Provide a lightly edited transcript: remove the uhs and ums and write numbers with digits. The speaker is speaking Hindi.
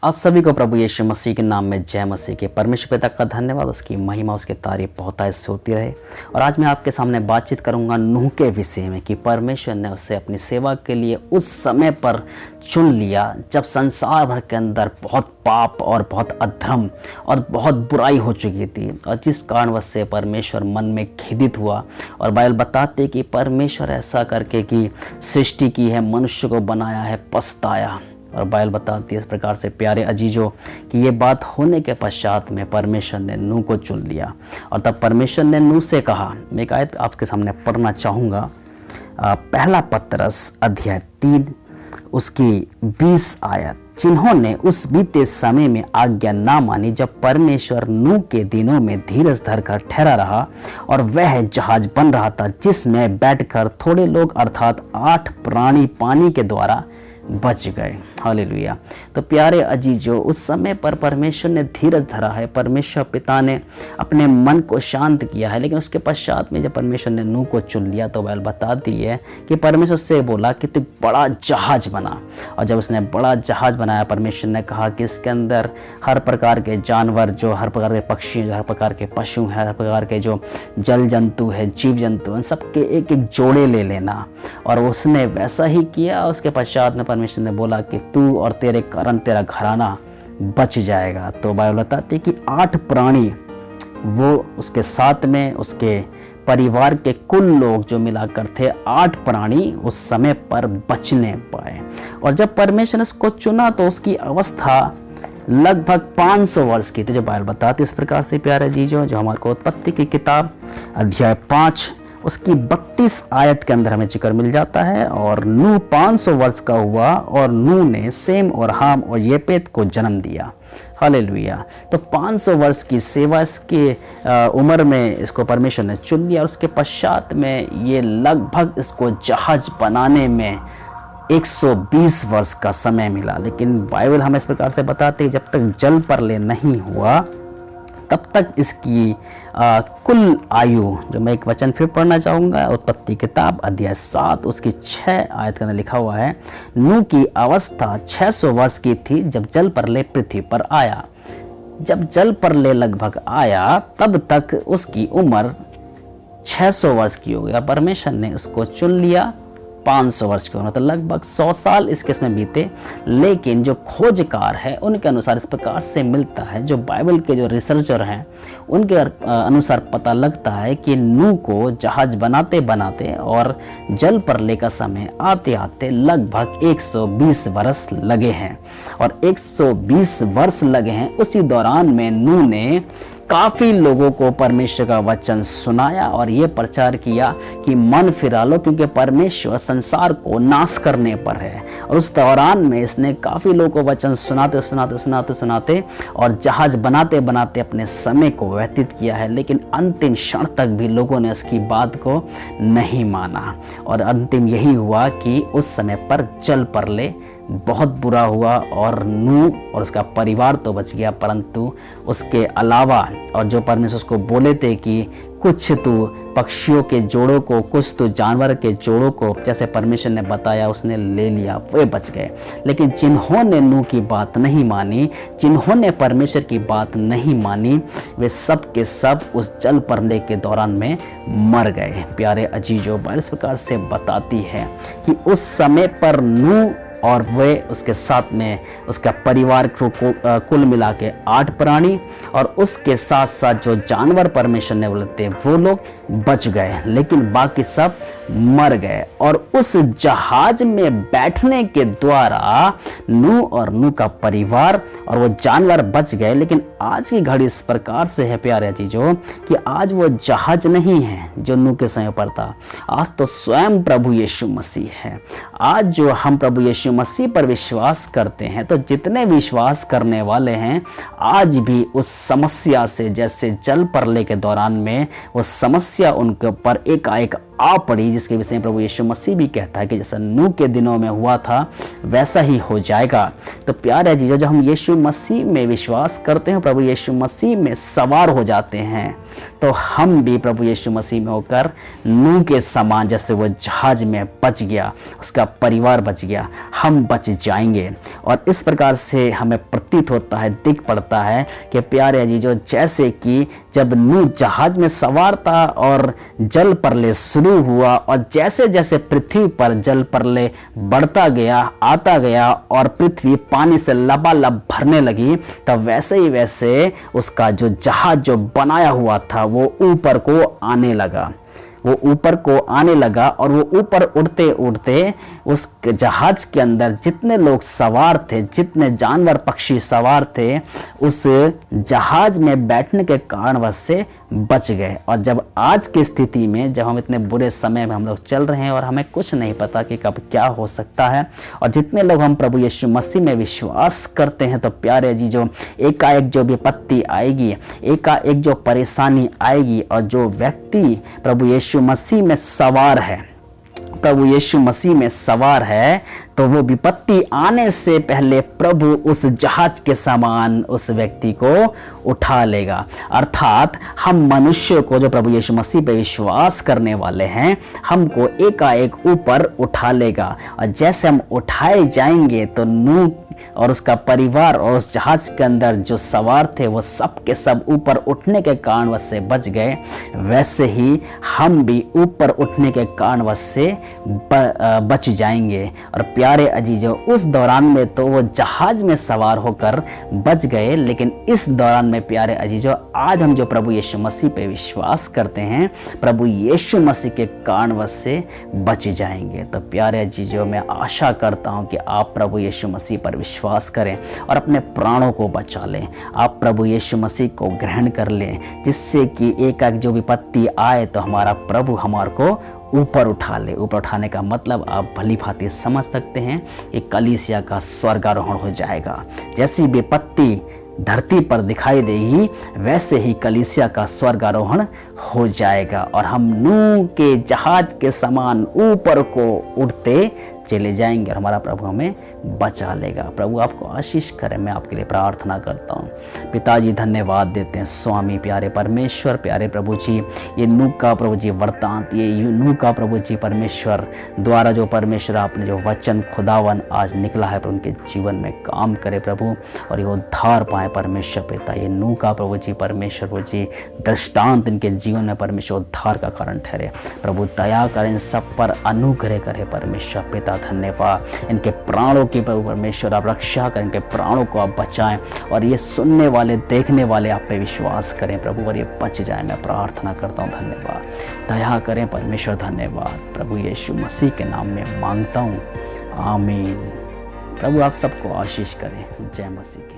आप सभी को प्रभु यीशु मसीह के नाम में जय मसीह के। परमेश्वर पिता का धन्यवाद, उसकी महिमा उसकी तारीफ बहुत ऐसे होती रहे। और आज मैं आपके सामने बातचीत करूंगा नूह के विषय में कि परमेश्वर ने उसे अपनी सेवा के लिए उस समय पर चुन लिया जब संसार भर के अंदर बहुत पाप और बहुत अधर्म और बहुत बुराई हो चुकी थी, और जिस कारणवश से परमेश्वर मन में खेदित हुआ। और बाइबल बताते कि परमेश्वर ऐसा करके कि सृष्टि की है, मनुष्य को बनाया है, पछताया। और बाइबल बताती है इस प्रकार से प्यारे अजीजों कि ये बात होने के पश्चात में परमेश्वर ने नूह को चुन लिया। और तब परमेश्वर ने नूह से कहा, मैं एक आयत आपके सामने पढ़ना चाहूँगा, पहला पतरस अध्याय 3 उसकी 20 आयत। जिन्होंने उस बीते समय में आज्ञा ना मानी जब परमेश्वर नूह के दिनों में धीरज धरकर ठहरा रहा, और वह जहाज बन रहा था जिसमें बैठकर थोड़े लोग अर्थात 8 प्राणी पानी के द्वारा बच गए। हालेलुया। तो प्यारे अजीजों, उस समय पर परमेश्वर ने धीरज धरा है, परमेश्वर पिता ने अपने मन को शांत किया है। लेकिन उसके पश्चात में जब परमेश्वर ने नूह को चुन लिया तो वह बताती है कि परमेश्वर से बोला कि तू बड़ा जहाज बना। और जब उसने बड़ा जहाज बनाया, परमेश्वर ने कहा कि इसके अंदर हर प्रकार के जानवर, जो हर प्रकार के पक्षी, हर प्रकार के पशु हैं, हर प्रकार के जो जल जंतु है, जीव जंतु हैं, सबके एक एक जोड़े ले लेना। और उसने वैसा ही किया। उसके पश्चात में परमेश्वर ने बोला कि तू और तेरे कारण तेरा घराना बच जाएगा। तो बाइबल बताती है कि 8 प्राणी वो उसके साथ में उसके परिवार के कुल लोग जो मिलाकर थे 8 प्राणी उस समय पर बचने पाए। और जब परमेश्वर ने उसको चुना तो उसकी अवस्था लगभग 500 वर्ष की थी, जो बाइबल बताती है इस प्रकार से प्यारे जीजों। जो हमारे को उत्पत्ति की किताब अध्याय 5 उसकी 32 आयत के अंदर हमें जिक्र मिल जाता है। और नूह 500 वर्ष का हुआ और नूह ने सेम और हाम और येपेत को जन्म दिया। हालेलुया। तो 500 वर्ष की सेवा इसके उम्र में इसको परमेश्वर ने चुन लिया। और उसके पश्चात में ये लगभग इसको जहाज बनाने में 120 वर्ष का समय मिला। लेकिन बाइबल हमें इस प्रकार से बताते हैं जब तक जल प्रलय नहीं हुआ तब तक इसकी कुल आयु, जो मैं एक वचन फिर पढ़ना चाहूँगा, उत्पत्ति किताब अध्याय 7 उसकी 6 आयत के अंदर लिखा हुआ है, नूह की अवस्था 600 वर्ष की थी जब जल प्रलय पृथ्वी पर आया। जब जल प्रलय लगभग आया तब तक उसकी उम्र 600 वर्ष की हो गई। परमेश्वर ने उसको चुन लिया 500 वर्ष की उम्र, तो लगभग 100 साल इसके इसमें बीते। लेकिन जो खोजकार है उनके अनुसार इस प्रकार से मिलता है, जो बाइबल के जो रिसर्चर हैं उनके अनुसार पता लगता है कि नूह को जहाज बनाते बनाते और जल प्रलय का समय आते आते लगभग 120 वर्ष लगे हैं। और 120 वर्ष लगे हैं, उसी दौरान में नूह ने काफ़ी लोगों को परमेश्वर का वचन सुनाया और ये प्रचार किया कि मन फिरा लो, क्योंकि परमेश्वर संसार को नाश करने पर है। और उस दौरान में इसने काफ़ी लोगों को वचन सुनाते सुनाते सुनाते सुनाते और जहाज बनाते बनाते अपने समय को व्यतीत किया है। लेकिन अंतिम क्षण तक भी लोगों ने इसकी बात को नहीं माना। और अंतिम यही हुआ कि उस समय पर जल प्रलय बहुत बुरा हुआ और नूह और उसका परिवार तो बच गया, परंतु उसके अलावा और जो परमेश्वर उसको बोले थे कि कुछ तो पक्षियों के जोड़ों को, कुछ तो जानवर के जोड़ों को, जैसे परमेश्वर ने बताया, उसने ले लिया, वे बच गए। लेकिन जिन्होंने नूह की बात नहीं मानी, जिन्होंने परमेश्वर की बात नहीं मानी, वे सब के सब उस जल प्रलय के दौरान में मर गए। प्यारे अजीजों, बाइबल इस प्रकार से बताती है कि उस समय पर नूह और वे उसके साथ में उसका परिवार को कुल मिला के 8 प्राणी और उसके साथ साथ जो जानवर परमेश्वर ने बोले थे वो लोग बच गए, लेकिन बाकी सब मर गए। और उस जहाज में बैठने के द्वारा नूह और नूह का परिवार और वो जानवर बच गए। लेकिन आज की घड़ी इस प्रकार से है प्यारे चीजों कि आज वो जहाज नहीं है जो नूह के समय पर था, आज तो स्वयं प्रभु यीशु मसीह है। आज जो हम प्रभु यीशु मसीह पर विश्वास करते हैं, तो जितने विश्वास करने वाले हैं आज भी उस समस्या से, जैसे जल प्रलय के दौरान में वो समस्या उनके ऊपर एकाएक आ पड़ी, जिसके विषय में प्रभु यीशु मसीह भी कहता है कि जैसा नूह के दिनों में हुआ था वैसा ही हो जाएगा। तो प्यारे जीजो, जब हम यीशु मसीह में विश्वास करते हैं, प्रभु यीशु मसीह में सवार हो जाते हैं, तो हम भी प्रभु यीशु मसीह में होकर नूह के समान, जैसे वो जहाज में बच गया, उसका परिवार बच गया, हम बच जाएंगे। और इस प्रकार से हमें प्रतीत होता है, दिख पड़ता है कि प्यारे जीजो, जैसे कि जब नूह जहाज में सवार था और जल प्रलय शुरू हुआ, और जैसे जैसे पृथ्वी पर जल प्रलय बढ़ता गया, आता गया और पृथ्वी पानी से लबालब भरने लगी, तब वैसे ही वैसे उसका जो जहाज जो बनाया हुआ था वो ऊपर को आने लगा, वो ऊपर को आने लगा। और वो ऊपर उड़ते उड़ते उस जहाज के अंदर जितने लोग सवार थे, जितने जानवर पक्षी सवार थे, उस जहाज में बैठने के कारणवश से बच गए। और जब आज की स्थिति में, जब हम इतने बुरे समय में हम लोग चल रहे हैं और हमें कुछ नहीं पता कि कब क्या हो सकता है, और जितने लोग हम प्रभु यीशु मसीह में विश्वास करते हैं, तो प्यारे जी, जो एकाएक जो विपत्ति आएगी, एकाएक जो परेशानी आएगी, और जो व्यक्ति प्रभु यीशु मसीह में सवार है, प्रभु यीशु मसीह में सवार है, तो वो विपत्ति आने से पहले प्रभु उस जहाज के समान उस व्यक्ति को उठा लेगा। अर्थात हम मनुष्य को, जो प्रभु यीशु मसीह पे विश्वास करने वाले हैं, हमको एकाएक ऊपर उठा लेगा। और जैसे हम उठाए जाएंगे, तो नूह और उसका परिवार और उस जहाज के अंदर जो सवार थे वो सब के सब ऊपर उठने के कारणवश से बच गए, वैसे ही हम भी ऊपर उठने के कारणवश से बच जाएंगे। और प्यारे अजीजों, उस दौरान में तो वो जहाज में सवार होकर बच गए, लेकिन इस दौरान में प्यारे अजीजों, आज हम जो प्रभु यीशु मसीह पे विश्वास करते हैं, प्रभु यीशु मसीह के कारणवश से बच जाएंगे। तो प्यारे अजीजों, मैं आशा करता हूं कि आप प्रभु यीशु मसीह पर विश्वास करें और अपने प्राणों को बचा लें। आप प्रभु यीशु मसीह को ग्रहण कर लें, जिससे कि एक जो विपत्ति आए तो हमारा प्रभु हमारे को ऊपर उठा ले। ऊपर उठाने का मतलब आप भली भांति समझ सकते हैं, एक कलीसिया का स्वर्गारोहण हो जाएगा। जैसी विपत्ति धरती पर दिखाई देगी, वैसे ही कलीसिया का स्वर्गारोहण हो जाएगा, और हम नूह के जहाज के समान ऊपर को उड़ते चले जाएंगे, और हमारा प्रभु हमें बचा लेगा। प्रभु आपको आशीष करे। मैं आपके लिए प्रार्थना करता हूँ। पिताजी, धन्यवाद देते हैं स्वामी, प्यारे परमेश्वर, प्यारे प्रभु जी, ये नूह का प्रभु जी वृत्तांत, ये नूह का प्रभु जी परमेश्वर द्वारा जो परमेश्वर आपने जो वचन खुदावन आज निकला है, पर उनके जीवन में काम करे प्रभु, और ये उद्धार पाए परमेश्वर पिता। ये नूह का प्रभु जी परमेश्वर प्रभु जी दृष्टांत इनके जीवन में परमेश्वर उद्धार का कारण ठहरे। प्रभु दया करें, इन सब पर अनुग्रह करे परमेश्वर पिता। धन्यवाद। इनके प्राणों की प्रभु परमेश्वर आप रक्षा करें, इनके प्राणों को आप बचाएं, और ये सुनने वाले, देखने वाले आप पे विश्वास करें प्रभु, और ये बच जाए। मैं प्रार्थना करता हूँ। धन्यवाद। दया करें परमेश्वर। धन्यवाद। प्रभु यीशु मसीह के नाम में मांगता हूँ, आमीन। प्रभु आप सबको आशीष करें। जय मसीह की।